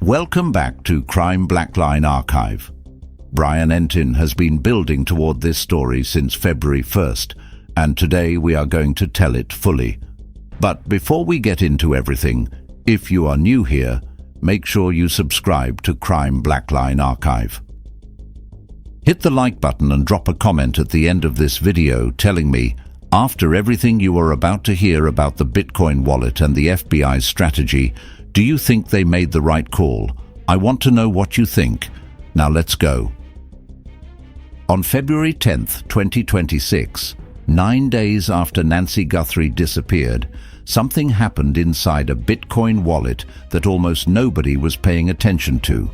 Welcome back to Crime Blackline Archive. Brian Entin has been building toward this story since February 1st, and today we are going to tell it fully. But before we get into everything, if you are new here, make sure you subscribe to Crime Blackline Archive. Hit the like button and drop a comment at the end of this video telling me, after everything you are about to hear about the Bitcoin wallet and the FBI's strategy, do you think they made the right call? I want to know what you think. Now let's go. On February 10th, 2026, 9 days after Nancy Guthrie disappeared, something happened inside a Bitcoin wallet that almost nobody was paying attention to.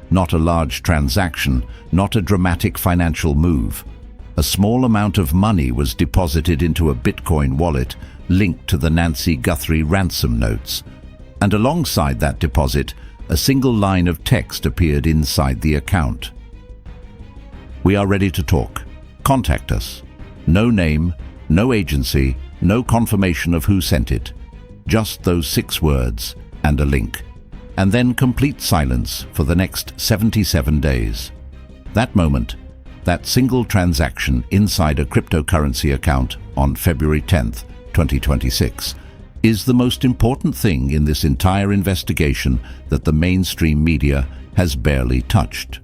Not a large transaction, not a dramatic financial move. A small amount of money was deposited into a Bitcoin wallet linked to the Nancy Guthrie ransom notes. And alongside that deposit, a single line of text appeared inside the account. We are ready to talk. Contact us. No name, no agency, no confirmation of who sent it. Just those 6 words and a link. And then complete silence for the next 77 days. That moment, that single transaction inside a cryptocurrency account on February 10th, 2026, is the most important thing in this entire investigation that the mainstream media has barely touched.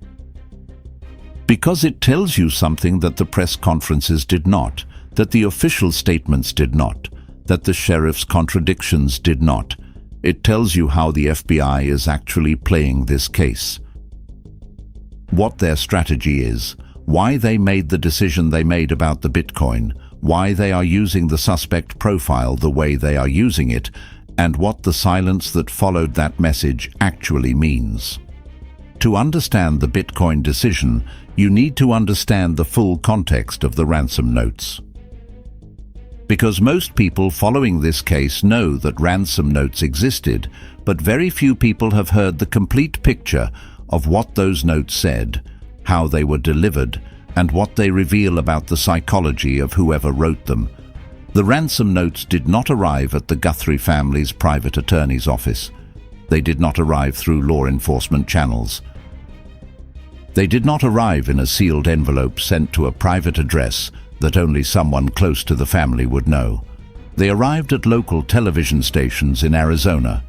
Because it tells you something that the press conferences did not, that the official statements did not, that the sheriff's contradictions did not. It tells you how the FBI is actually playing this case. What their strategy is, why they made the decision they made about the Bitcoin, why they are using the suspect profile the way they are using it, and what the silence that followed that message actually means. To understand the Bitcoin decision, you need to understand the full context of the ransom notes. Because most people following this case know that ransom notes existed, but very few people have heard the complete picture of what those notes said, how they were delivered, and what they reveal about the psychology of whoever wrote them. The ransom notes did not arrive at the Guthrie family's private attorney's office. They did not arrive through law enforcement channels. They did not arrive in a sealed envelope sent to a private address that only someone close to the family would know. They arrived at local television stations in Arizona.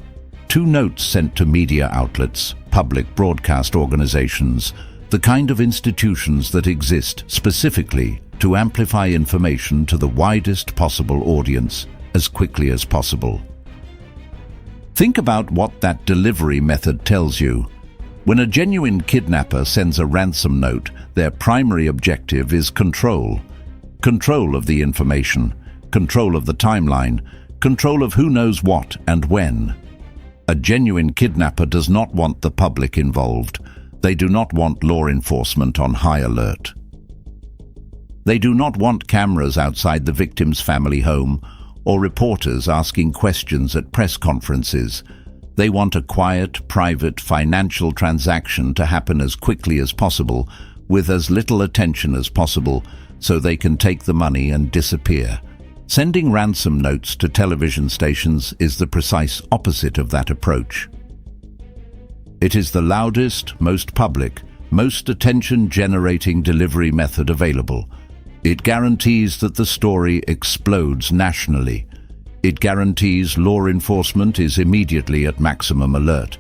2 notes sent to media outlets, public broadcast organizations, the kind of institutions that exist specifically to amplify information to the widest possible audience as quickly as possible. Think about what that delivery method tells you. When a genuine kidnapper sends a ransom note, their primary objective is control. Control of the information, control of the timeline, control of who knows what and when. A genuine kidnapper does not want the public involved. They do not want law enforcement on high alert. They do not want cameras outside the victim's family home or reporters asking questions at press conferences. They want a quiet, private, financial transaction to happen as quickly as possible, with as little attention as possible, so they can take the money and disappear. Sending ransom notes to television stations is the precise opposite of that approach. It is the loudest, most public, most attention-generating delivery method available. It guarantees that the story explodes nationally. It guarantees law enforcement is immediately at maximum alert.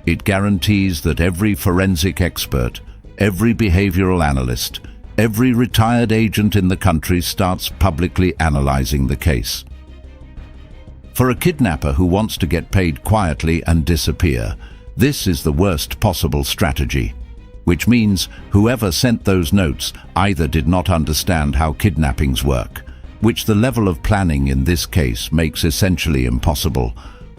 It guarantees that every forensic expert, every behavioral analyst, every retired agent in the country starts publicly analyzing the case. For a kidnapper who wants to get paid quietly and disappear, this is the worst possible strategy, which means whoever sent those notes either did not understand how kidnappings work, which the level of planning in this case makes essentially impossible,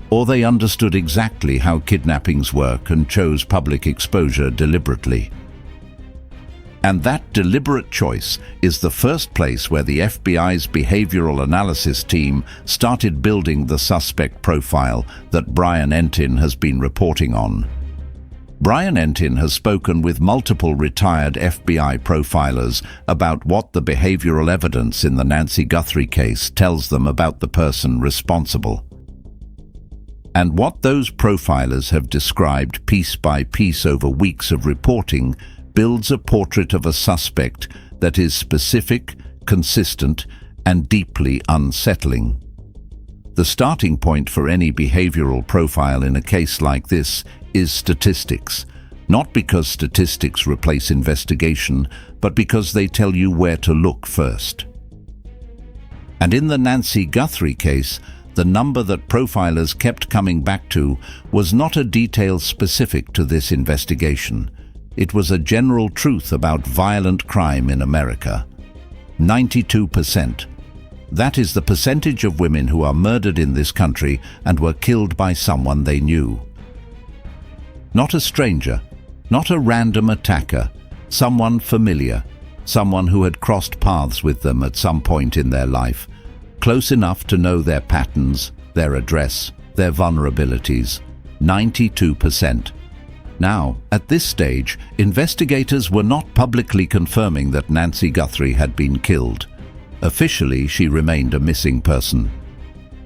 or they understood exactly how kidnappings work and chose public exposure deliberately. And that deliberate choice is the first place where the FBI's behavioral analysis team started building the suspect profile that Brian Entin has been reporting on. Brian Entin has spoken with multiple retired FBI profilers about what the behavioral evidence in the Nancy Guthrie case tells them about the person responsible. And what those profilers have described piece by piece over weeks of reporting builds a portrait of a suspect that is specific, consistent, and deeply unsettling. The starting point for any behavioral profile in a case like this is statistics, not because statistics replace investigation, but because they tell you where to look first. And in the Nancy Guthrie case, the number that profilers kept coming back to was not a detail specific to this investigation. It was a general truth about violent crime in America. 92%. That is the percentage of women who are murdered in this country and were killed by someone they knew. Not a stranger, not a random attacker, someone familiar, someone who had crossed paths with them at some point in their life, close enough to know their patterns, their address, their vulnerabilities. 92%. Now, at this stage, investigators were not publicly confirming that Nancy Guthrie had been killed. Officially, she remained a missing person.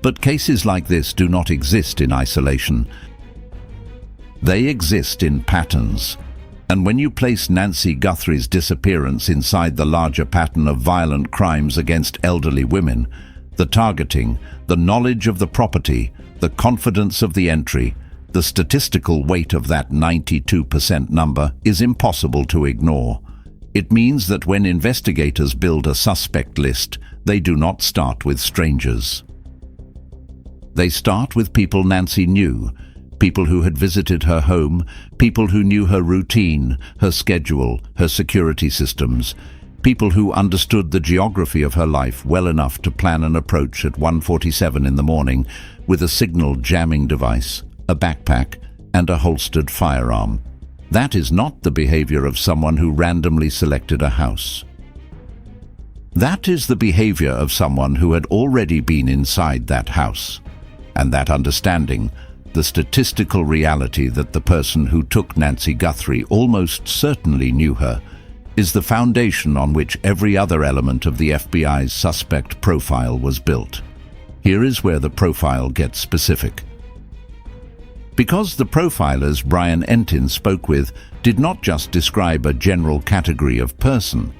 But cases like this do not exist in isolation. They exist in patterns. And when you place Nancy Guthrie's disappearance inside the larger pattern of violent crimes against elderly women, the targeting, the knowledge of the property, the confidence of the entry, the statistical weight of that 92% number is impossible to ignore. It means that when investigators build a suspect list, they do not start with strangers. They start with people Nancy knew, people who had visited her home, people who knew her routine, her schedule, her security systems, people who understood the geography of her life well enough to plan an approach at 1:47 in the morning with a signal jamming device, a backpack, and a holstered firearm. That is not the behavior of someone who randomly selected a house. That is the behavior of someone who had already been inside that house. And that understanding, the statistical reality that the person who took Nancy Guthrie almost certainly knew her, is the foundation on which every other element of the FBI's suspect profile was built. Here is where the profile gets specific. Because the profilers Brian Entin spoke with did not just describe a general category of person,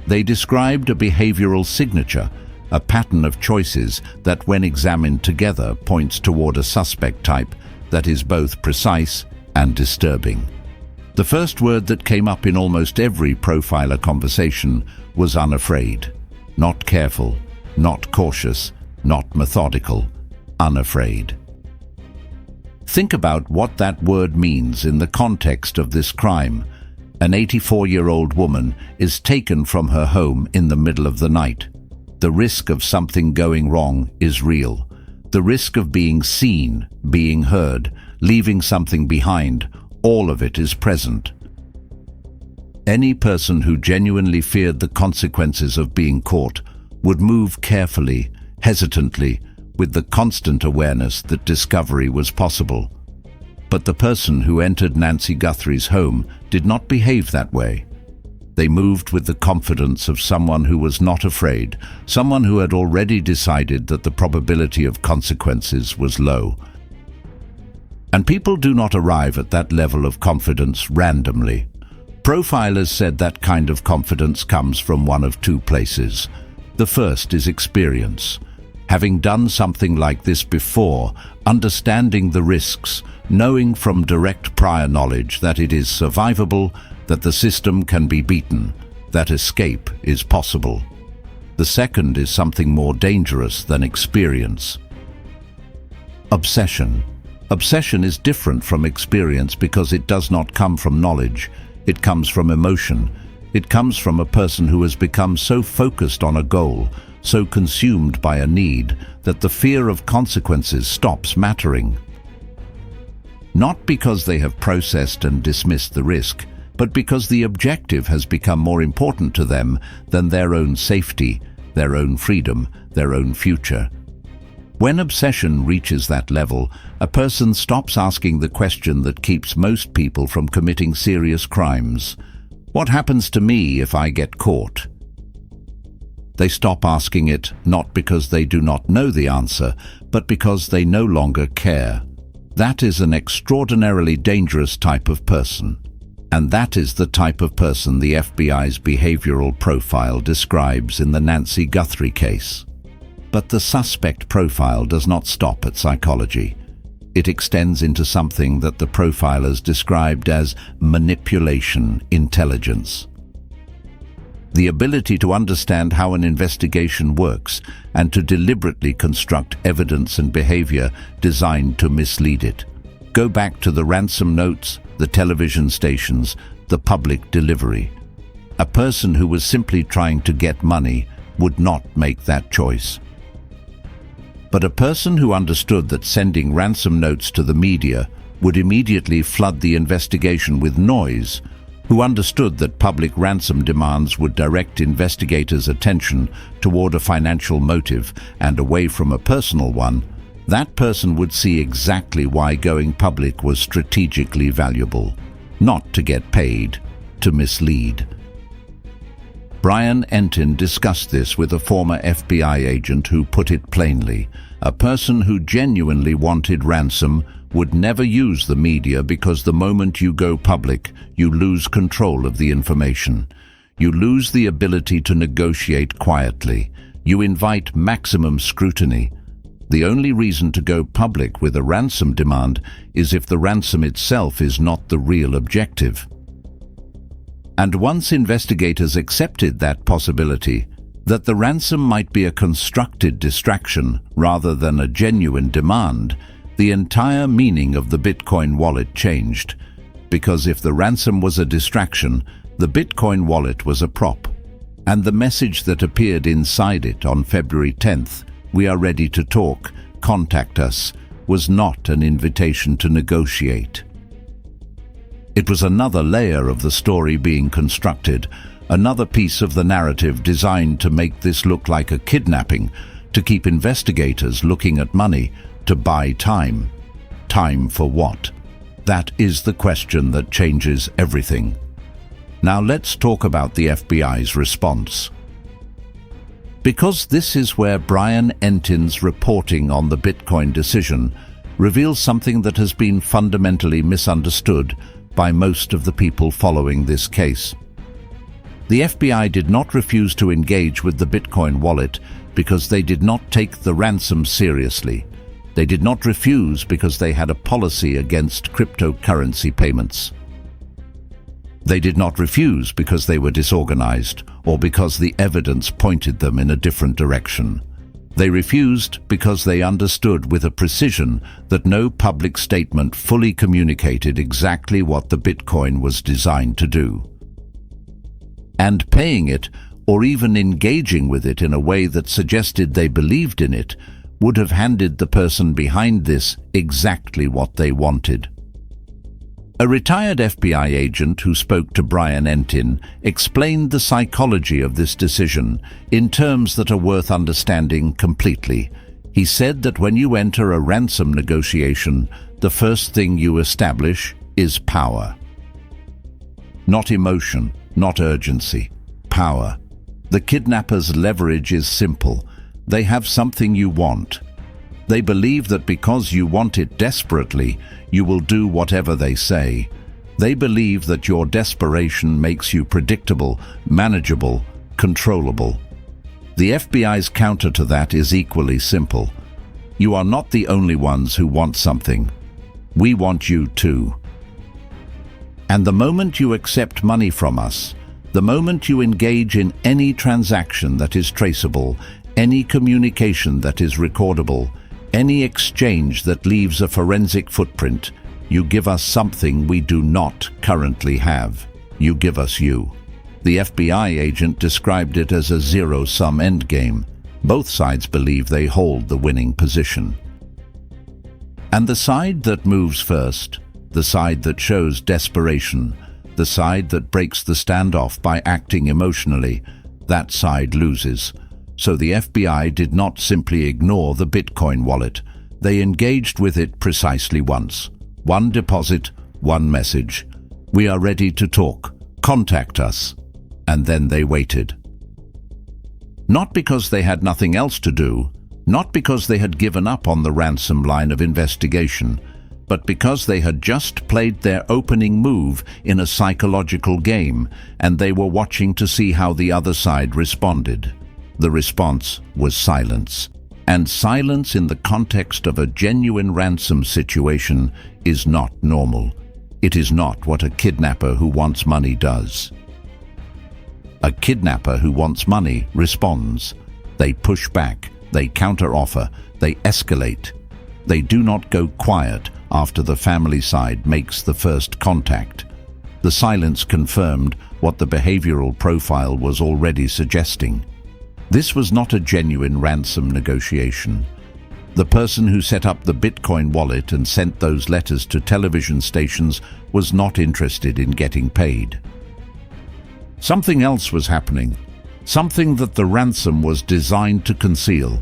they described a behavioral signature, a pattern of choices that, when examined together, points toward a suspect type that is both precise and disturbing. The first word that came up in almost every profiler conversation was unafraid. Not careful, not cautious, not methodical, unafraid. Think about what that word means in the context of this crime. An 84-year-old woman is taken from her home in the middle of the night. The risk of something going wrong is real. The risk of being seen, being heard, leaving something behind, all of it is present. Any person who genuinely feared the consequences of being caught would move carefully, hesitantly, with the constant awareness that discovery was possible. But the person who entered Nancy Guthrie's home did not behave that way. They moved with the confidence of someone who was not afraid, someone who had already decided that the probability of consequences was low. And people do not arrive at that level of confidence randomly. Profilers said that kind of confidence comes from one of two places. The first is experience. Having done something like this before, understanding the risks, knowing from direct prior knowledge that it is survivable, that the system can be beaten, that escape is possible. The second is something more dangerous than experience. Obsession. Obsession is different from experience because it does not come from knowledge. It comes from emotion. It comes from a person who has become so focused on a goal, so consumed by a need, that the fear of consequences stops mattering. Not because they have processed and dismissed the risk, but because the objective has become more important to them than their own safety, their own freedom, their own future. When obsession reaches that level, a person stops asking the question that keeps most people from committing serious crimes. What happens to me if I get caught? They stop asking it not because they do not know the answer, but because they no longer care. That is an extraordinarily dangerous type of person. And that is the type of person the FBI's behavioral profile describes in the Nancy Guthrie case. But the suspect profile does not stop at psychology. It extends into something that the profilers described as manipulation intelligence. The ability to understand how an investigation works and to deliberately construct evidence and behavior designed to mislead it. Go back to the ransom notes, the television stations, the public delivery. A person who was simply trying to get money would not make that choice. But a person who understood that sending ransom notes to the media would immediately flood the investigation with noise, who understood that public ransom demands would direct investigators' attention toward a financial motive and away from a personal one, that person would see exactly why going public was strategically valuable. Not to get paid, to mislead. Brian Entin discussed this with a former FBI agent who put it plainly. A person who genuinely wanted ransom would never use the media because the moment you go public, you lose control of the information. You lose the ability to negotiate quietly. You invite maximum scrutiny. The only reason to go public with a ransom demand is if the ransom itself is not the real objective. And once investigators accepted that possibility, that the ransom might be a constructed distraction rather than a genuine demand, the entire meaning of the Bitcoin wallet changed. Because if the ransom was a distraction, the Bitcoin wallet was a prop. And the message that appeared inside it on February 10th, "We are ready to talk, contact us," was not an invitation to negotiate. It was another layer of the story being constructed, another piece of the narrative designed to make this look like a kidnapping, to keep investigators looking at money, to buy time. Time for what? That is the question that changes everything. Now let's talk about the FBI's response. Because this is where Brian Entin's reporting on the Bitcoin decision reveals something that has been fundamentally misunderstood by most of the people following this case. The FBI did not refuse to engage with the Bitcoin wallet because they did not take the ransom seriously. They did not refuse because they had a policy against cryptocurrency payments. They did not refuse because they were disorganized or because the evidence pointed them in a different direction. They refused because they understood with a precision that no public statement fully communicated exactly what the Bitcoin was designed to do. And paying it, or even engaging with it in a way that suggested they believed in it, would have handed the person behind this exactly what they wanted. A retired FBI agent who spoke to Brian Entin explained the psychology of this decision in terms that are worth understanding completely. He said that when you enter a ransom negotiation, the first thing you establish is power. Not emotion, not urgency, power. The kidnapper's leverage is simple. They have something you want. They believe that because you want it desperately, you will do whatever they say. They believe that your desperation makes you predictable, manageable, controllable. The FBI's counter to that is equally simple. You are not the only ones who want something. We want you too. And the moment you accept money from us, the moment you engage in any transaction that is traceable, any communication that is recordable, any exchange that leaves a forensic footprint, you give us something we do not currently have. You give us you. The FBI agent described it as a zero-sum endgame. Both sides believe they hold the winning position. And the side that moves first, the side that shows desperation, the side that breaks the standoff by acting emotionally, that side loses. So the FBI did not simply ignore the Bitcoin wallet. They engaged with it precisely once. One deposit, one message. We are ready to talk. Contact us. And then they waited. Not because they had nothing else to do, not because they had given up on the ransom line of investigation. but because they had just played their opening move in a psychological game and they were watching to see how the other side responded. The response was silence. And silence in the context of a genuine ransom situation is not normal. It is not what a kidnapper who wants money does. A kidnapper who wants money responds. They push back, they counter-offer, they escalate. They do not go quiet after the family side makes the first contact. The silence confirmed what the behavioral profile was already suggesting. This was not a genuine ransom negotiation. The person who set up the Bitcoin wallet and sent those letters to television stations was not interested in getting paid. Something else was happening, something that the ransom was designed to conceal.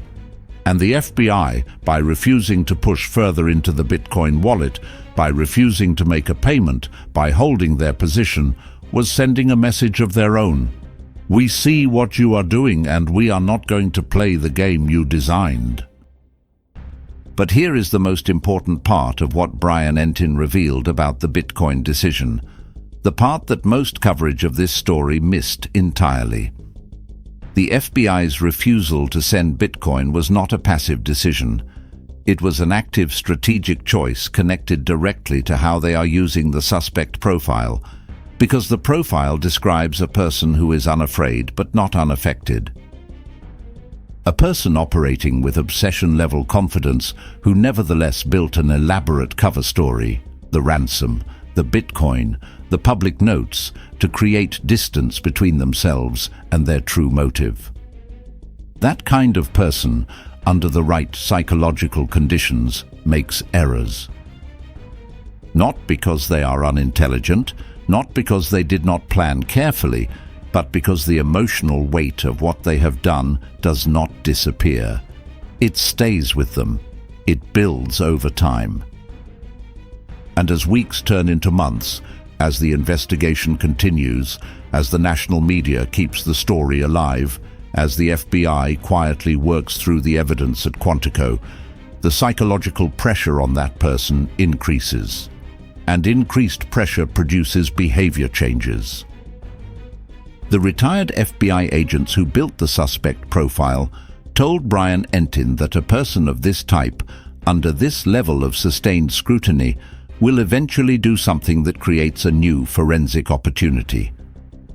And the FBI, by refusing to push further into the Bitcoin wallet, by refusing to make a payment, by holding their position, was sending a message of their own. We see what you are doing and we are not going to play the game you designed. But here is the most important part of what Brian Entin revealed about the Bitcoin decision, the part that most coverage of this story missed entirely. The FBI's refusal to send Bitcoin was not a passive decision. It was an active strategic choice connected directly to how they are using the suspect profile, because the profile describes a person who is unafraid but not unaffected. A person operating with obsession-level confidence who nevertheless built an elaborate cover story, the ransom, the Bitcoin, the public notes, to create distance between themselves and their true motive. That kind of person, under the right psychological conditions, makes errors. Not because they are unintelligent, not because they did not plan carefully, but because the emotional weight of what they have done does not disappear. It stays with them. It builds over time. And as weeks turn into months, as the investigation continues, as the national media keeps the story alive, as the FBI quietly works through the evidence at Quantico, the psychological pressure on that person increases. And increased pressure produces behavior changes. The retired FBI agents who built the suspect profile told Brian Entin that a person of this type, under this level of sustained scrutiny, will eventually do something that creates a new forensic opportunity.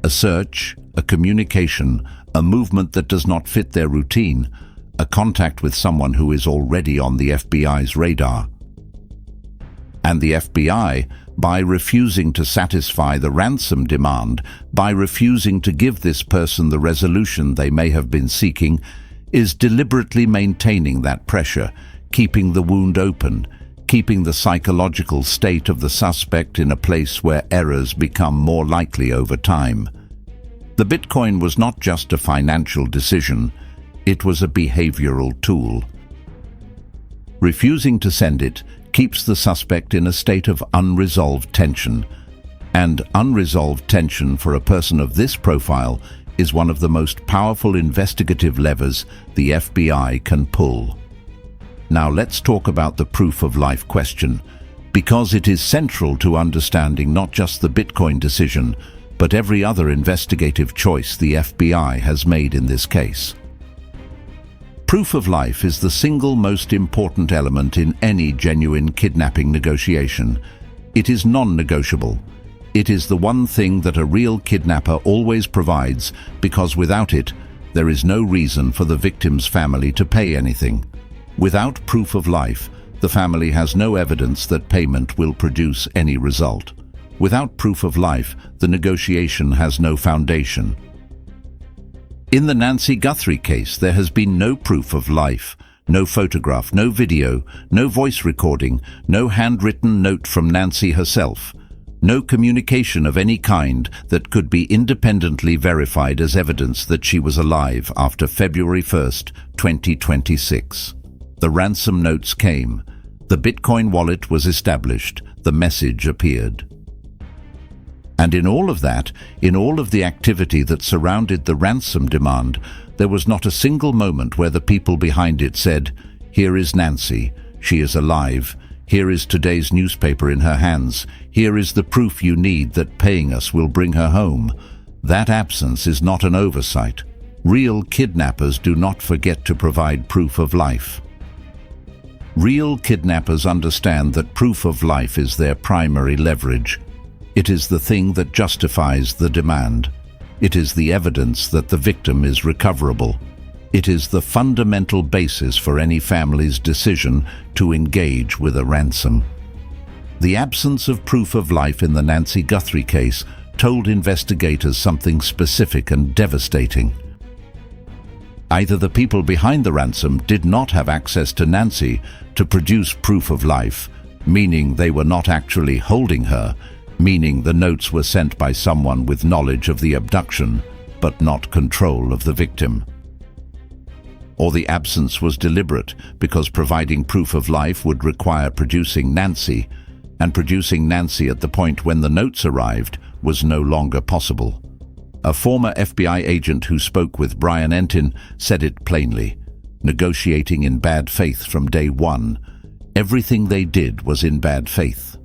A search, a communication, a movement that does not fit their routine, a contact with someone who is already on the FBI's radar. And the FBI, by refusing to satisfy the ransom demand, by refusing to give this person the resolution they may have been seeking, is deliberately maintaining that pressure, keeping the wound open, keeping the psychological state of the suspect in a place where errors become more likely over time. The Bitcoin was not just a financial decision, it was a behavioral tool. Refusing to send it keeps the suspect in a state of unresolved tension, and unresolved tension for a person of this profile is one of the most powerful investigative levers the FBI can pull. Now let's talk about the proof of life question, because it is central to understanding not just the Bitcoin decision, but every other investigative choice the FBI has made in this case. Proof of life is the single most important element in any genuine kidnapping negotiation. It is non-negotiable. It is the one thing that a real kidnapper always provides, because without it, there is no reason for the victim's family to pay anything. Without proof of life, the family has no evidence that payment will produce any result. Without proof of life, the negotiation has no foundation. In the Nancy Guthrie case, there has been no proof of life, no photograph, no video, no voice recording, no handwritten note from Nancy herself, no communication of any kind that could be independently verified as evidence that she was alive after February 1st, 2026. The ransom notes came. The Bitcoin wallet was established. The message appeared. And in all of that, in all of the activity that surrounded the ransom demand, there was not a single moment where the people behind it said, "Here is Nancy. She is alive. Here is today's newspaper in her hands. Here is the proof you need that paying us will bring her home. That absence is not an oversight. Real kidnappers do not forget to provide proof of life. Real kidnappers understand that proof of life is their primary leverage. It is the thing that justifies the demand. It is the evidence that the victim is recoverable. It is the fundamental basis for any family's decision to engage with a ransom. The absence of proof of life in the Nancy Guthrie case told investigators something specific and devastating. Either the people behind the ransom did not have access to Nancy to produce proof of life, meaning they were not actually holding her, meaning the notes were sent by someone with knowledge of the abduction, but not control of the victim. Or the absence was deliberate because providing proof of life would require producing Nancy, and producing Nancy at the point when the notes arrived was no longer possible. A former FBI agent who spoke with Brian Entin said it plainly, negotiating in bad faith from day one. Everything they did was in bad faith.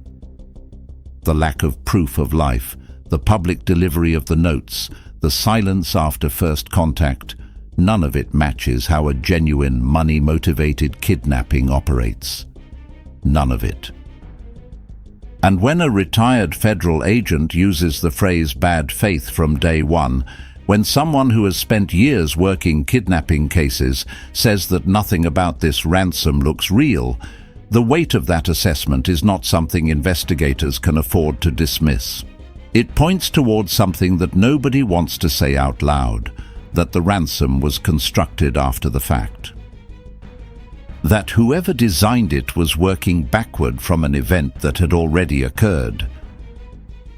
The lack of proof of life, the public delivery of the notes, the silence after first contact, none of it matches how a genuine, money-motivated kidnapping operates. None of it. And when a retired federal agent uses the phrase bad faith from day one, when someone who has spent years working kidnapping cases says that nothing about this ransom looks real, the weight of that assessment is not something investigators can afford to dismiss. It points towards something that nobody wants to say out loud, that the ransom was constructed after the fact. That whoever designed it was working backward from an event that had already occurred.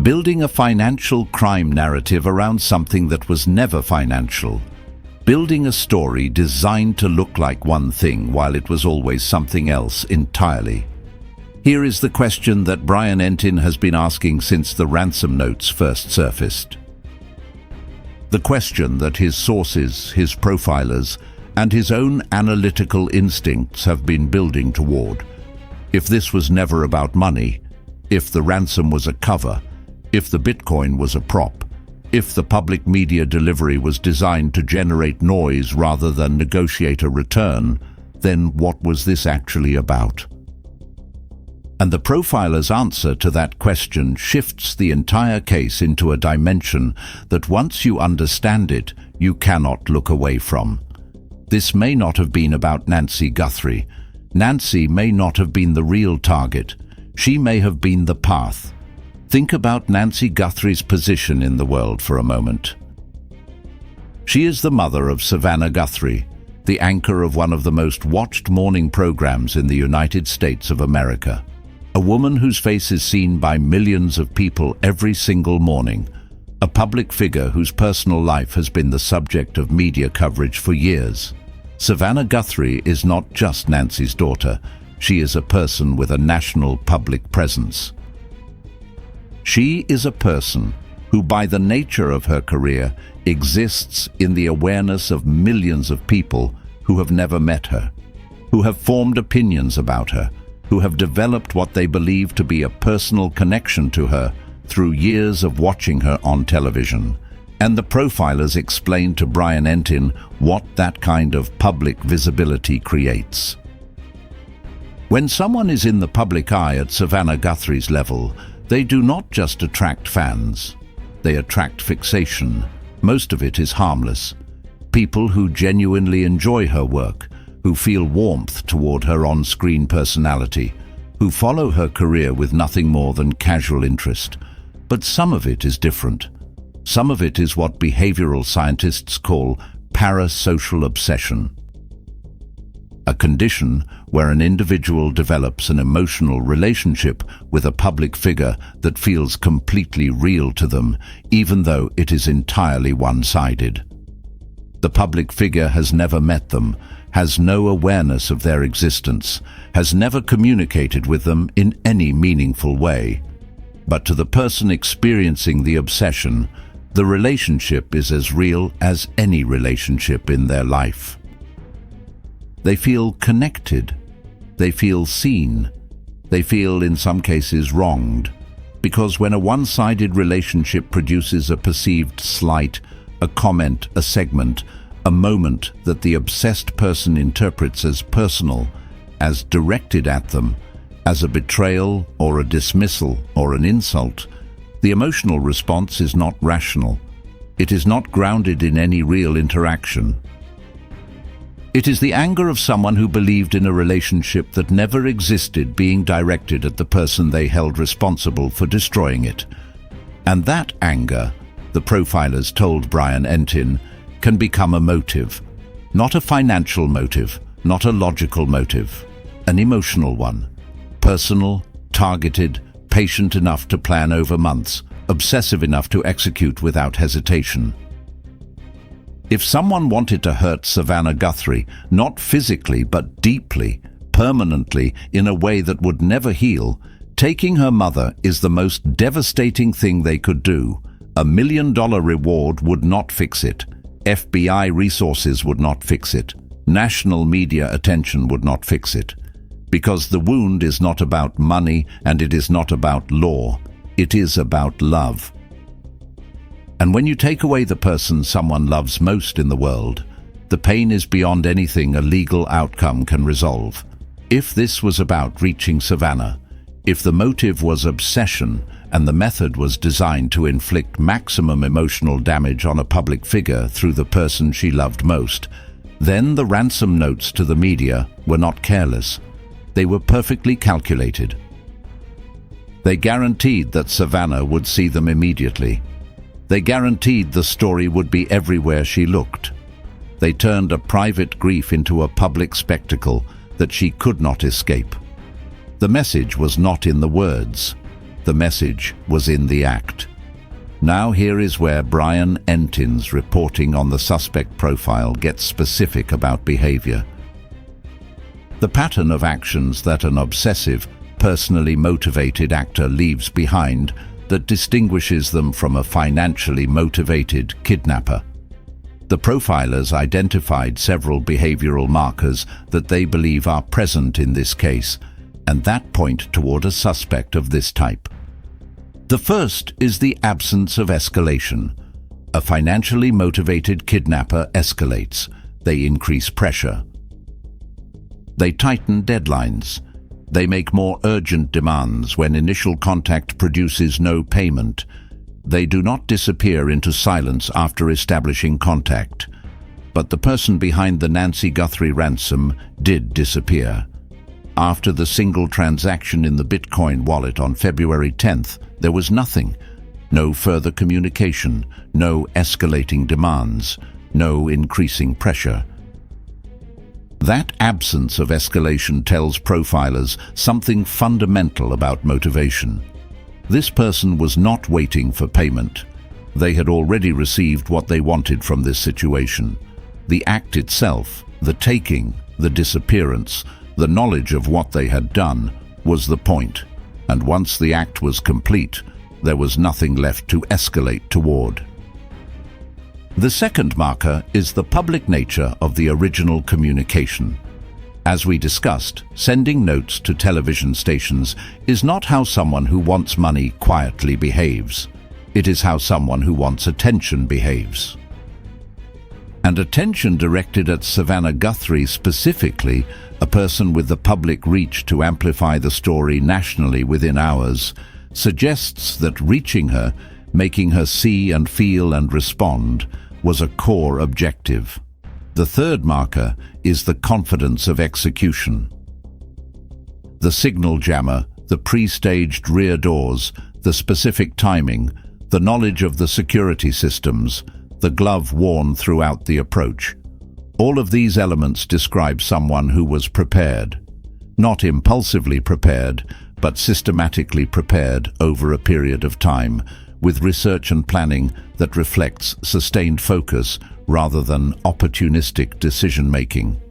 Building a financial crime narrative around something that was never financial. Building a story designed to look like one thing while it was always something else entirely. Here is the question that Brian Entin has been asking since the ransom notes first surfaced. The question that his sources, his profilers, and his own analytical instincts have been building toward. If this was never about money, if the ransom was a cover, if the Bitcoin was a prop, if the public media delivery was designed to generate noise rather than negotiate a return, then what was this actually about? And the profiler's answer to that question shifts the entire case into a dimension that once you understand it, you cannot look away from. This may not have been about Nancy Guthrie. Nancy may not have been the real target. She may have been the path. Think about Nancy Guthrie's position in the world for a moment. She is the mother of Savannah Guthrie, the anchor of one of the most watched morning programs in the United States of America. A woman whose face is seen by millions of people every single morning. A public figure whose personal life has been the subject of media coverage for years. Savannah Guthrie is not just Nancy's daughter. She is a person with a national public presence. She is a person who, by the nature of her career, exists in the awareness of millions of people who have never met her, who have formed opinions about her, who have developed what they believe to be a personal connection to her through years of watching her on television. And the profilers explained to Brian Entin what that kind of public visibility creates. When someone is in the public eye at Savannah Guthrie's level, they do not just attract fans. They attract fixation. Most of it is harmless. People who genuinely enjoy her work, who feel warmth toward her on-screen personality, who follow her career with nothing more than casual interest. But some of it is different. Some of it is what behavioral scientists call parasocial obsession. A condition where an individual develops an emotional relationship with a public figure that feels completely real to them, even though it is entirely one-sided. The public figure has never met them, has no awareness of their existence, has never communicated with them in any meaningful way. But to the person experiencing the obsession, the relationship is as real as any relationship in their life. They feel connected. They feel seen. They feel in some cases wronged, because when a one-sided relationship produces a perceived slight, a comment, a segment, a moment that the obsessed person interprets as personal, as directed at them, as a betrayal or a dismissal or an insult, the emotional response is not rational. It is not grounded in any real interaction. It is the anger of someone who believed in a relationship that never existed being directed at the person they held responsible for destroying it. And that anger, the profilers told Brian Entin, can become a motive. Not a financial motive, not a logical motive, an emotional one. Personal, targeted, patient enough to plan over months, obsessive enough to execute without hesitation. If someone wanted to hurt Savannah Guthrie, not physically but deeply, permanently, in a way that would never heal, taking her mother is the most devastating thing they could do. $1 million reward would not fix it. FBI resources would not fix it. National media attention would not fix it. Because the wound is not about money and it is not about law. It is about love. And when you take away the person someone loves most in the world, the pain is beyond anything a legal outcome can resolve. If this was about reaching Savannah, if the motive was obsession and the method was designed to inflict maximum emotional damage on a public figure through the person she loved most, then the ransom notes to the media were not careless. They were perfectly calculated. They guaranteed that Savannah would see them immediately. They guaranteed the story would be everywhere she looked. They turned a private grief into a public spectacle that she could not escape. The message was not in the words. The message was in the act. Now here is where Brian Entin's reporting on the suspect profile gets specific about behavior. The pattern of actions that an obsessive, personally motivated actor leaves behind that distinguishes them from a financially motivated kidnapper. The profilers identified several behavioral markers that they believe are present in this case, and that point toward a suspect of this type. The first is the absence of escalation. A financially motivated kidnapper escalates. They increase pressure. They tighten deadlines. They make more urgent demands when initial contact produces no payment. They do not disappear into silence after establishing contact. But the person behind the Nancy Guthrie ransom did disappear. After the single transaction in the Bitcoin wallet on February 10th, there was nothing. No further communication, no escalating demands, no increasing pressure. That absence of escalation tells profilers something fundamental about motivation. This person was not waiting for payment. They had already received what they wanted from this situation. The act itself, the taking, the disappearance, the knowledge of what they had done, was the point. And once the act was complete, there was nothing left to escalate toward. The second marker is the public nature of the original communication. As we discussed, sending notes to television stations is not how someone who wants money quietly behaves. It is how someone who wants attention behaves. And attention directed at Savannah Guthrie specifically, a person with the public reach to amplify the story nationally within hours, suggests that reaching her, making her see and feel and respond, was a core objective. The third marker is the confidence of execution. The signal jammer, the pre-staged rear doors, the specific timing, the knowledge of the security systems, the glove worn throughout the approach. All of these elements describe someone who was prepared. Not impulsively prepared, but systematically prepared over a period of time, with research and planning that reflects sustained focus rather than opportunistic decision-making.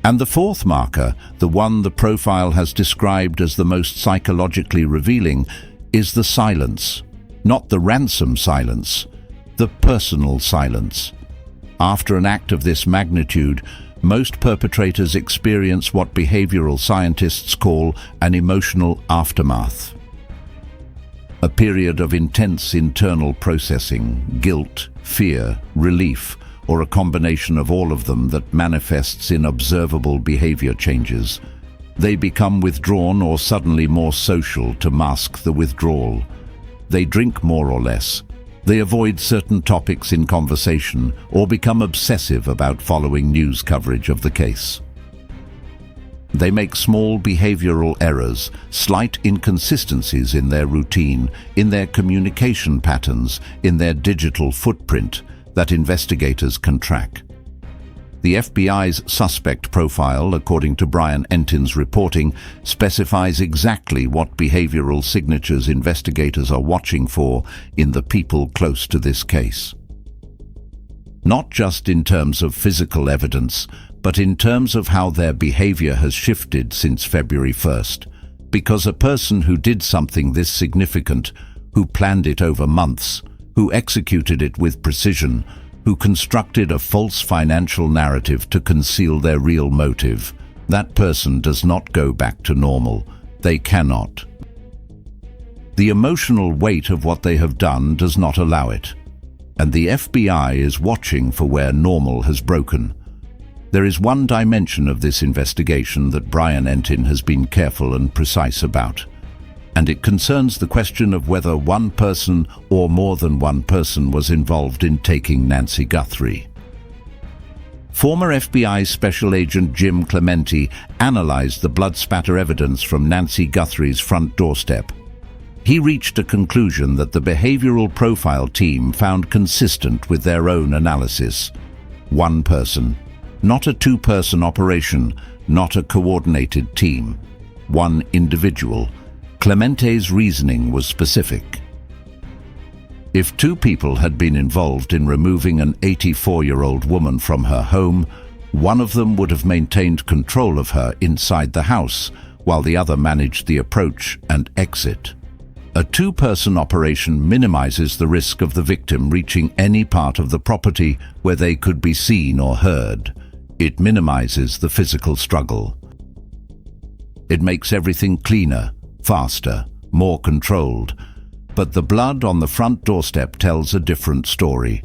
And the fourth marker, the one the profile has described as the most psychologically revealing, is the silence. Not the ransom silence, the personal silence. After an act of this magnitude, most perpetrators experience what behavioral scientists call an emotional aftermath. A period of intense internal processing, guilt, fear, relief, or a combination of all of them that manifests in observable behavior changes. They become withdrawn or suddenly more social to mask the withdrawal. They drink more or less. They avoid certain topics in conversation or become obsessive about following news coverage of the case. They make small behavioral errors, slight inconsistencies in their routine, in their communication patterns, in their digital footprint that investigators can track. The FBI's suspect profile, according to Brian Entin's reporting, specifies exactly what behavioral signatures investigators are watching for in the people close to this case. Not just in terms of physical evidence, but in terms of how their behavior has shifted since February 1st. Because a person who did something this significant, who planned it over months, who executed it with precision, who constructed a false financial narrative to conceal their real motive, that person does not go back to normal. They cannot. The emotional weight of what they have done does not allow it. And the FBI is watching for where normal has broken. There is one dimension of this investigation that Brian Entin has been careful and precise about, and it concerns the question of whether one person or more than one person was involved in taking Nancy Guthrie. Former FBI Special Agent Jim Clemente analyzed the blood spatter evidence from Nancy Guthrie's front doorstep. He reached a conclusion that the behavioral profile team found consistent with their own analysis. One person. Not a two-person operation, not a coordinated team. One individual. Clemente's reasoning was specific. If two people had been involved in removing an 84-year-old woman from her home, one of them would have maintained control of her inside the house, while the other managed the approach and exit. A two-person operation minimizes the risk of the victim reaching any part of the property where they could be seen or heard. It minimizes the physical struggle. It makes everything cleaner, faster, more controlled. But the blood on the front doorstep tells a different story.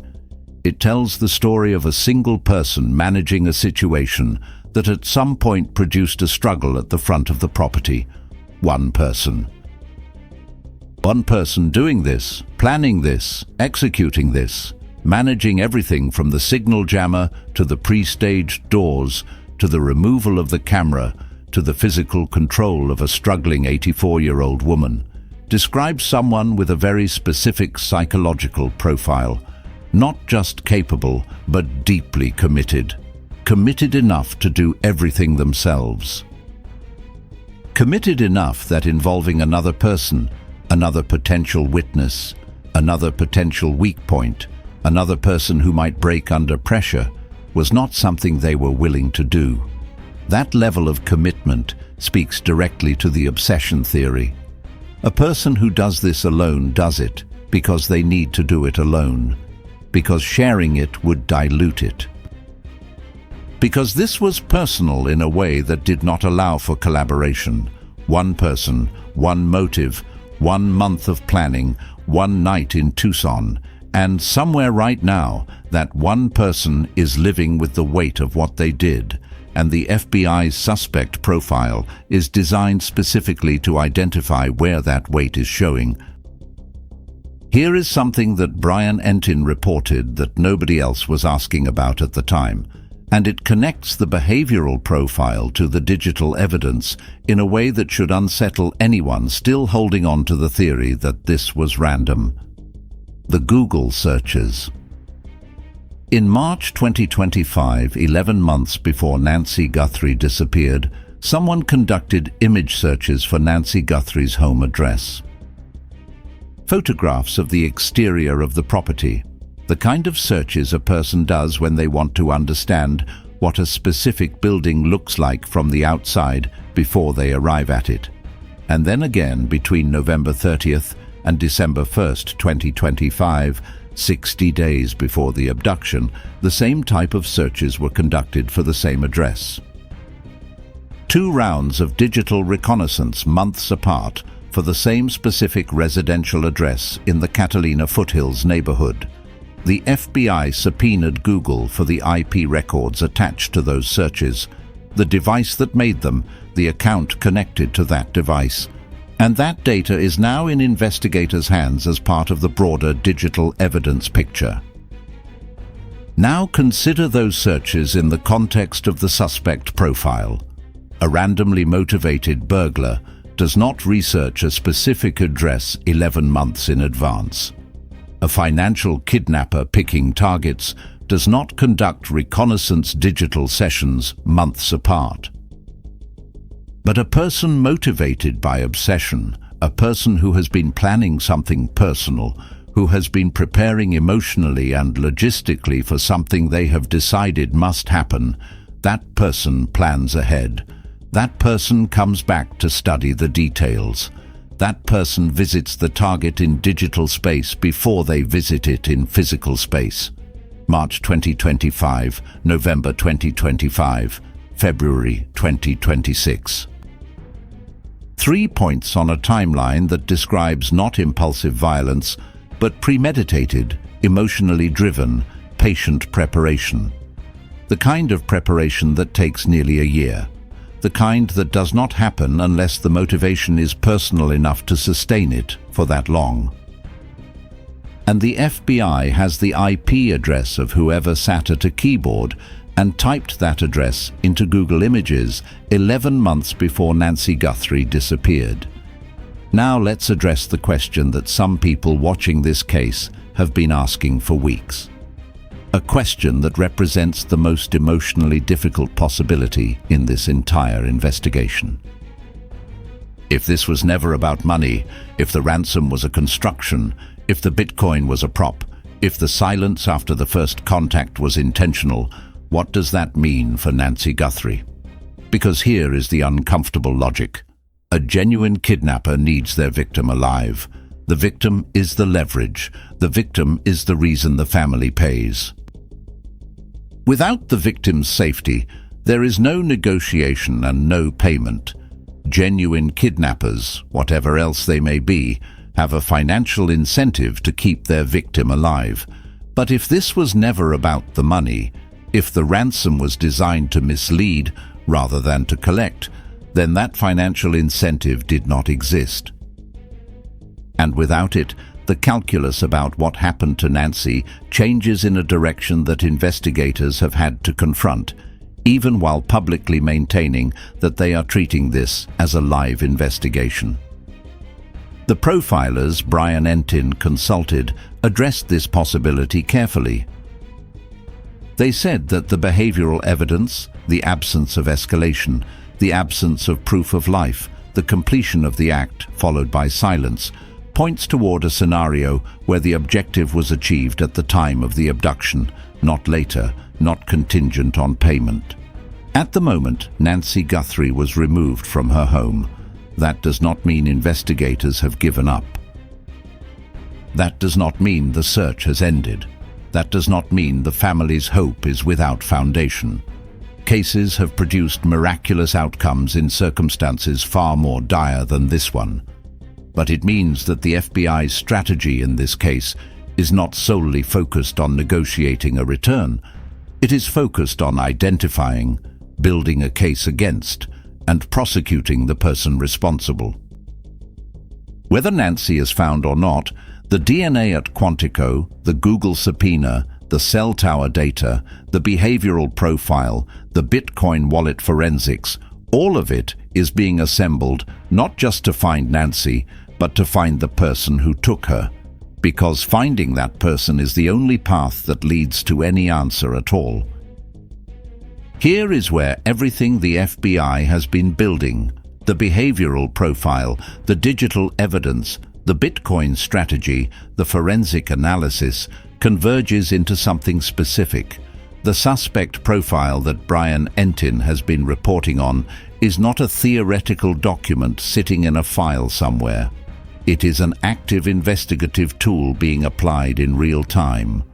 It tells the story of a single person managing a situation that at some point produced a struggle at the front of the property. One person. One person doing this, planning this, executing this, managing everything from the signal jammer to the pre-staged doors, to the removal of the camera, to the physical control of a struggling 84-year-old woman, describes someone with a very specific psychological profile, not just capable, but deeply committed. Committed enough to do everything themselves. Committed enough that involving another person, another potential witness, another potential weak point, another person who might break under pressure, was not something they were willing to do. That level of commitment speaks directly to the obsession theory. A person who does this alone does it because they need to do it alone, because sharing it would dilute it. Because this was personal in a way that did not allow for collaboration. One person, one motive, 1 month of planning, one night in Tucson, and somewhere right now, that one person is living with the weight of what they did, and the FBI's suspect profile is designed specifically to identify where that weight is showing. Here is something that Brian Entin reported that nobody else was asking about at the time, and it connects the behavioral profile to the digital evidence in a way that should unsettle anyone still holding on to the theory that this was random. The Google searches. In March 2025, 11 months before Nancy Guthrie disappeared, someone conducted image searches for Nancy Guthrie's home address. Photographs of the exterior of the property, the kind of searches a person does when they want to understand what a specific building looks like from the outside before they arrive at it. And then again, between November 30th and December 1st, 2025, 60 days before the abduction, the same type of searches were conducted for the same address. 2 rounds of digital reconnaissance months apart for the same specific residential address in the Catalina Foothills neighborhood. The FBI subpoenaed Google for the IP records attached to those searches, the device that made them, the account connected to that device. And that data is now in investigators' hands as part of the broader digital evidence picture. Now consider those searches in the context of the suspect profile. A randomly motivated burglar does not research a specific address 11 months in advance. A financial kidnapper picking targets does not conduct reconnaissance digital sessions months apart. But a person motivated by obsession, a person who has been planning something personal, who has been preparing emotionally and logistically for something they have decided must happen, that person plans ahead. That person comes back to study the details. That person visits the target in digital space before they visit it in physical space. March 2025, November 2025, February 2026. 3 points on a timeline that describes not impulsive violence, but premeditated, emotionally driven, patient preparation. The kind of preparation that takes nearly a year. The kind that does not happen unless the motivation is personal enough to sustain it for that long. And the FBI has the IP address of whoever sat at a keyboard and typed that address into Google Images 11 months before Nancy Guthrie disappeared. Now let's address the question that some people watching this case have been asking for weeks. A question that represents the most emotionally difficult possibility in this entire investigation. If this was never about money, if the ransom was a construction, if the Bitcoin was a prop, if the silence after the first contact was intentional, what does that mean for Nancy Guthrie? Because here is the uncomfortable logic. A genuine kidnapper needs their victim alive. The victim is the leverage. The victim is the reason the family pays. Without the victim's safety, there is no negotiation and no payment. Genuine kidnappers, whatever else they may be, have a financial incentive to keep their victim alive. But if this was never about the money, if the ransom was designed to mislead rather than to collect, then that financial incentive did not exist. And without it, the calculus about what happened to Nancy changes in a direction that investigators have had to confront, even while publicly maintaining that they are treating this as a live investigation. The profilers Brian Entin consulted addressed this possibility carefully. They said that the behavioral evidence, the absence of escalation, the absence of proof of life, the completion of the act followed by silence, points toward a scenario where the objective was achieved at the time of the abduction, not later, not contingent on payment. At the moment, Nancy Guthrie was removed from her home. That does not mean investigators have given up. That does not mean the search has ended. That does not mean the family's hope is without foundation. Cases have produced miraculous outcomes in circumstances far more dire than this one. But it means that the FBI's strategy in this case is not solely focused on negotiating a return. It is focused on identifying, building a case against, and prosecuting the person responsible. Whether Nancy is found or not, the DNA at Quantico, the Google subpoena, the cell tower data, the behavioral profile, the Bitcoin wallet forensics, all of it is being assembled not just to find Nancy, but to find the person who took her, because finding that person is the only path that leads to any answer at all. Here is where everything the FBI has been building, the behavioral profile, the digital evidence, the Bitcoin strategy, the forensic analysis, converges into something specific. The suspect profile that Brian Entin has been reporting on is not a theoretical document sitting in a file somewhere. It is an active investigative tool being applied in real time.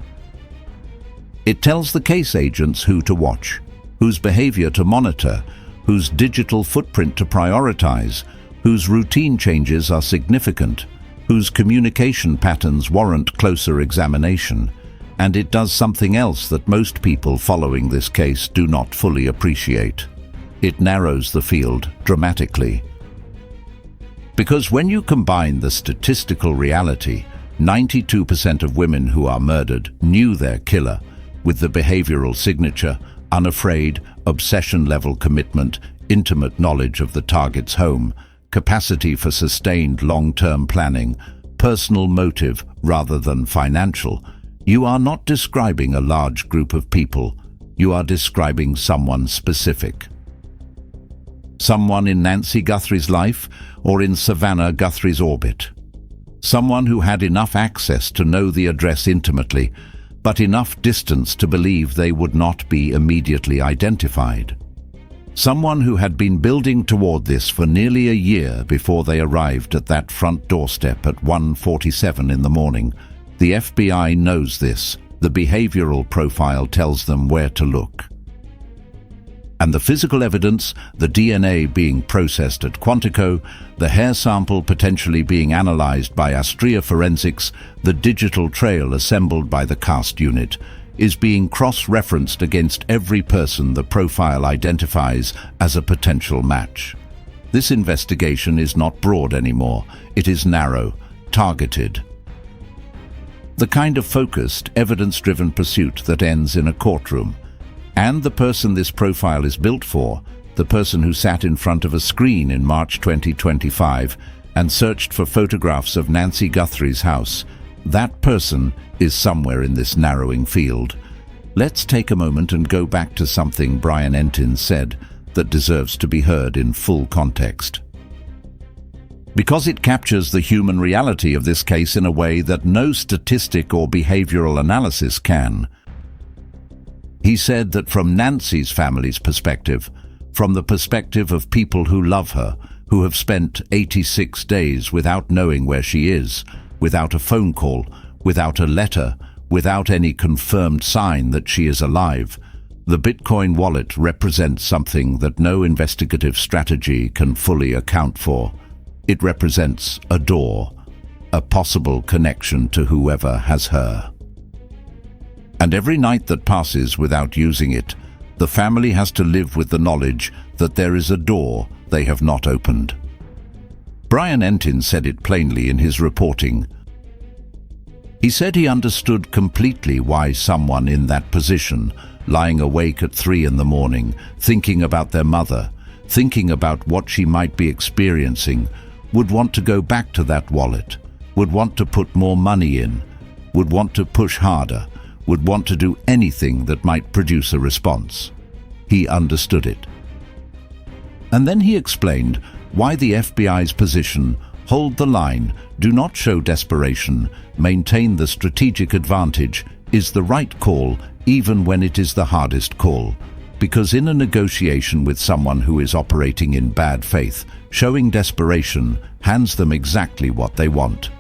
It tells the case agents who to watch, whose behavior to monitor, whose digital footprint to prioritize, whose routine changes are significant, whose communication patterns warrant closer examination. And it does something else that most people following this case do not fully appreciate. It narrows the field dramatically. Because when you combine the statistical reality, 92% of women who are murdered knew their killer, with the behavioral signature, unafraid, obsession-level commitment, intimate knowledge of the target's home, capacity for sustained long-term planning, personal motive rather than financial, you are not describing a large group of people. You are describing someone specific. Someone in Nancy Guthrie's life or in Savannah Guthrie's orbit. Someone who had enough access to know the address intimately, but enough distance to believe they would not be immediately identified. Someone who had been building toward this for nearly a year before they arrived at that front doorstep at 1:47 in the morning. The FBI knows this. The behavioral profile tells them where to look. And the physical evidence, the DNA being processed at Quantico, the hair sample potentially being analyzed by Astrea Forensics, the digital trail assembled by the CAST unit, is being cross-referenced against every person the profile identifies as a potential match. This investigation is not broad anymore. It is narrow, targeted. The kind of focused, evidence-driven pursuit that ends in a courtroom. And the person this profile is built for, the person who sat in front of a screen in March 2025 and searched for photographs of Nancy Guthrie's house, that person is somewhere in this narrowing field. Let's take a moment and go back to something Brian Entin said that deserves to be heard in full context. Because it captures the human reality of this case in a way that no statistic or behavioral analysis can. He said that from Nancy's family's perspective, from the perspective of people who love her, who have spent 86 days without knowing where she is, without a phone call, without a letter, without any confirmed sign that she is alive, the Bitcoin wallet represents something that no investigative strategy can fully account for. It represents a door, a possible connection to whoever has her. And every night that passes without using it, the family has to live with the knowledge that there is a door they have not opened. Brian Entin said it plainly in his reporting. He said he understood completely why someone in that position, lying awake at 3 in the morning, thinking about their mother, thinking about what she might be experiencing, would want to go back to that wallet, would want to put more money in, would want to push harder, would want to do anything that might produce a response. He understood it. And then he explained why the FBI's position, hold the line, do not show desperation, maintain the strategic advantage, is the right call even when it is the hardest call. Because in a negotiation with someone who is operating in bad faith, showing desperation hands them exactly what they want.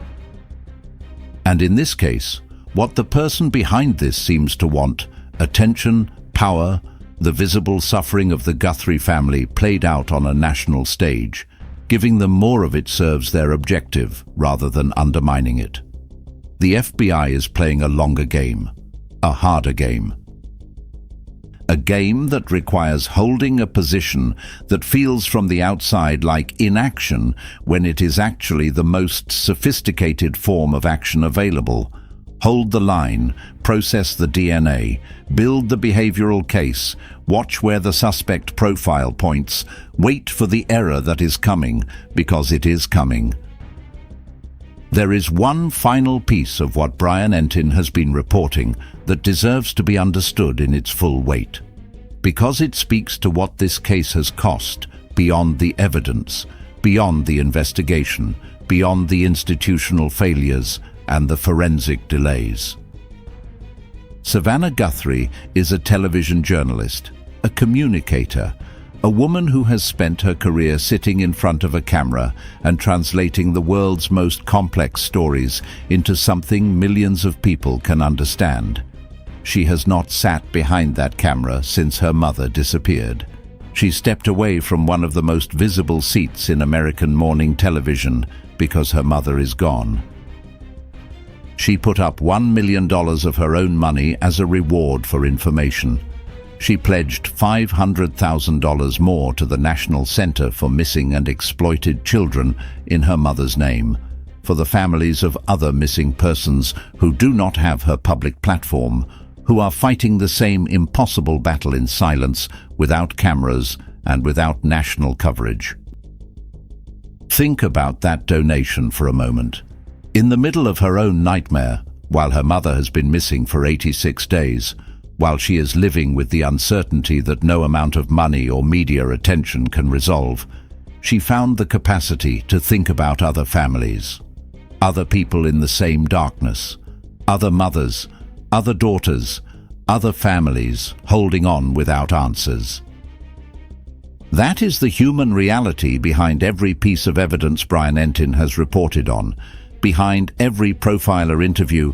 And in this case, what the person behind this seems to want, attention, power, the visible suffering of the Guthrie family played out on a national stage, giving them more of it serves their objective rather than undermining it. The FBI is playing a longer game, a harder game. A game that requires holding a position that feels from the outside like inaction when it is actually the most sophisticated form of action available. Hold the line, process the DNA, build the behavioral case, watch where the suspect profile points, wait for the error that is coming, because it is coming. There is one final piece of what Brian Entin has been reporting that deserves to be understood in its full weight, because it speaks to what this case has cost beyond the evidence, beyond the investigation, beyond the institutional failures and the forensic delays. Savannah Guthrie is a television journalist, a communicator, A woman who has spent her career sitting in front of a camera and translating the world's most complex stories into something millions of people can understand. She has not sat behind that camera since her mother disappeared. She stepped away from one of the most visible seats in American morning television because her mother is gone. She put up $1 million of her own money as a reward for information. She pledged $500,000 more to the National Center for Missing and Exploited Children in her mother's name, for the families of other missing persons who do not have her public platform, who are fighting the same impossible battle in silence, without cameras and without national coverage. Think about that donation for a moment. In the middle of her own nightmare, while her mother has been missing for 86 days, while she is living with the uncertainty that no amount of money or media attention can resolve, she found the capacity to think about other families, other people in the same darkness, other mothers, other daughters, other families holding on without answers. That is the human reality behind every piece of evidence Brian Entin has reported on, behind every profiler interview,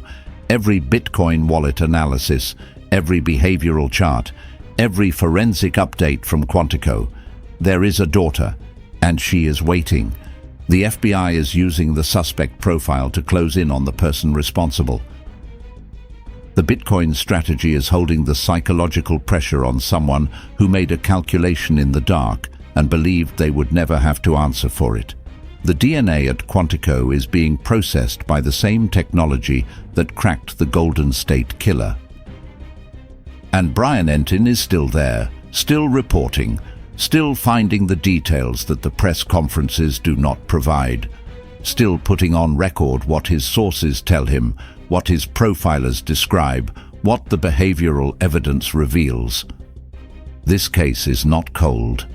every Bitcoin wallet analysis, every behavioral chart, every forensic update from Quantico. There is a daughter, and she is waiting. The FBI is using the suspect profile to close in on the person responsible. The Bitcoin strategy is holding the psychological pressure on someone who made a calculation in the dark and believed they would never have to answer for it. The DNA at Quantico is being processed by the same technology that cracked the Golden State Killer. And Brian Entin is still there, still reporting, still finding the details that the press conferences do not provide, still putting on record what his sources tell him, what his profilers describe, what the behavioral evidence reveals. This case is not cold.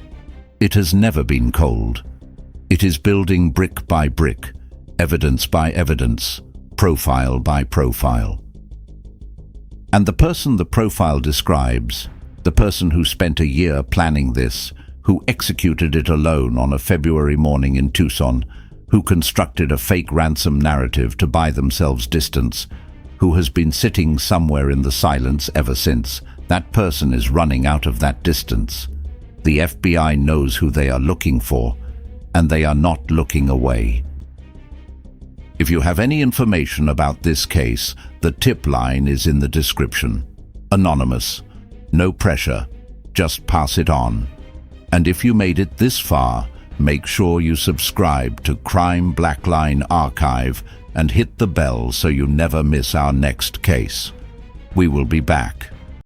It has never been cold. It is building brick by brick, evidence by evidence, profile by profile. And the person the profile describes, the person who spent a year planning this, who executed it alone on a February morning in Tucson, who constructed a fake ransom narrative to buy themselves distance, who has been sitting somewhere in the silence ever since, that person is running out of that distance. The FBI knows who they are looking for, and they are not looking away. If you have any information about this case, the tip line is in the description. Anonymous. No pressure. Just pass it on. And if you made it this far, make sure you subscribe to Crime Blackline Archive and hit the bell so you never miss our next case. We will be back.